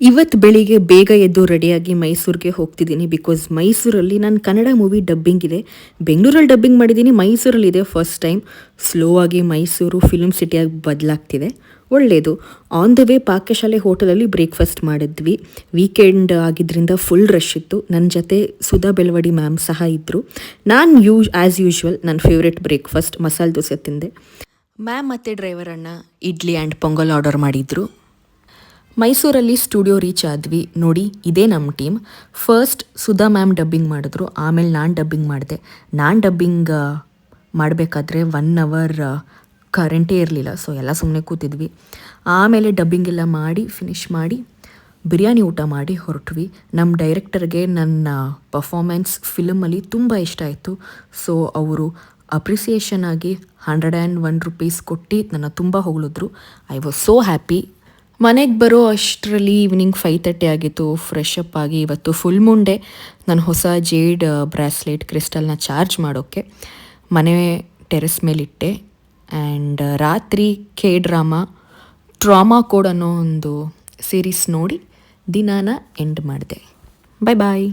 ಇವತ್ತು ಬೆಳಿಗ್ಗೆ ಬೇಗ ಎದ್ದು ರೆಡಿಯಾಗಿ ಮೈಸೂರಿಗೆ ಹೋಗ್ತಿದ್ದೀನಿ. ಬಿಕಾಸ್ ಮೈಸೂರಲ್ಲಿ ನಾನು ಕನ್ನಡ ಮೂವಿ ಡಬ್ಬಿಂಗ್ ಇದೆ, ಬೆಂಗಳೂರಲ್ಲಿ ಡಬ್ಬಿಂಗ್ ಮಾಡಿದ್ದೀನಿ, ಮೈಸೂರಲ್ಲಿದೆ ಫಸ್ಟ್ ಟೈಮ್. ಸ್ಲೋ ಆಗಿ ಮೈಸೂರು ಫಿಲ್ಮ್ ಸಿಟಿಯಾಗಿ ಬದಲಾಗ್ತಿದೆ, ಒಳ್ಳೆಯದು. ಆನ್ ದ ವೇ ಪಾಕಶಾಲೆ ಹೋಟೆಲಲ್ಲಿ ಬ್ರೇಕ್ಫಾಸ್ಟ್ ಮಾಡಿದ್ವಿ. ವೀಕೆಂಡ್ ಆಗಿದ್ದರಿಂದ ಫುಲ್ ರಶ್ ಇತ್ತು. ನನ್ನ ಜೊತೆ ಸುಧಾ ಬೆಳವಡಿ ಮ್ಯಾಮ್ ಸಹ ಇದ್ದರು. ನಾನು ಆ್ಯಸ್ ಯೂಶ್ವಲ್ ನನ್ನ ಫೇವ್ರೆಟ್ ಬ್ರೇಕ್ಫಾಸ್ಟ್ ಮಸಾಲೆ ದೋಸೆ ತಿಂದೆ. ಮ್ಯಾಮ್ ಮತ್ತು ಡ್ರೈವರ್ ಅಣ್ಣ ಇಡ್ಲಿ ಆ್ಯಂಡ್ ಪೊಂಗಲ್ ಆರ್ಡರ್ ಮಾಡಿದ್ರು. ಮೈಸೂರಲ್ಲಿ ಸ್ಟುಡಿಯೋ ರೀಚ್ ಆದ್ವಿ. ನೋಡಿ, ಇದೇ ನಮ್ಮ team. First Sudha ma'am dubbing ಮಾಡಿದ್ರು, ಆಮೇಲೆ ನಾನು ಡಬ್ಬಿಂಗ್ ಮಾಡಿದೆ. ನಾನು ಡಬ್ಬಿಂಗ್ ಮಾಡಬೇಕಾದ್ರೆ 1 ಅವರ್ ಕರೆಂಟೇ ಇರಲಿಲ್ಲ, ಸೊ ಎಲ್ಲ ಸುಮ್ಮನೆ ಕೂತಿದ್ವಿ. ಆಮೇಲೆ ಡಬ್ಬಿಂಗ್ ಎಲ್ಲ ಮಾಡಿ ಫಿನಿಷ್ ಮಾಡಿ ಬಿರಿಯಾನಿ ಊಟ ಮಾಡಿ ಹೊರಟ್ವಿ. ನಮ್ಮ ಡೈರೆಕ್ಟರ್ಗೆ ನನ್ನ ಪರ್ಫಾಮೆನ್ಸ್ ಫಿಲಮಲ್ಲಿ ತುಂಬ ಇಷ್ಟ ಆಯಿತು. ಸೊ ಅವರು ಅಪ್ರಿಸಿಯೇಷನ್ ಆಗಿ 101 ರೂಪೀಸ್ ಕೊಟ್ಟು ನನ್ನ ತುಂಬ ಹೊಗಳಿದ್ರು. I was so happy. ಮನೆಗೆ ಬರೋ ಅಷ್ಟರಲ್ಲಿ ಈವ್ನಿಂಗ್ 5:30 ಆಗಿತ್ತು. ಫ್ರೆಶ್ ಅಪ್ ಆಗಿ, ಇವತ್ತು ಫುಲ್ ಮೂನ್ ಡೇ, ನನ್ನ ಹೊಸ ಜೇಡ್ ಬ್ರಾಸ್ಲೆಟ್ ಕ್ರಿಸ್ಟಲ್ನ ಚಾರ್ಜ್ ಮಾಡೋಕ್ಕೆ ಮನೆ ಟೆರೆಸ್ ಮೇಲಿಟ್ಟೆ. ಆ್ಯಂಡ್ ರಾತ್ರಿ ಟ್ರಾಮಾ ಕೋಡ್ ಅನ್ನೋ ಒಂದು ಸೀರೀಸ್ ನೋಡಿ ದಿನಾನ ಎಂಡ್ ಮಾಡಿದೆ. ಬಾಯ್ ಬಾಯ್.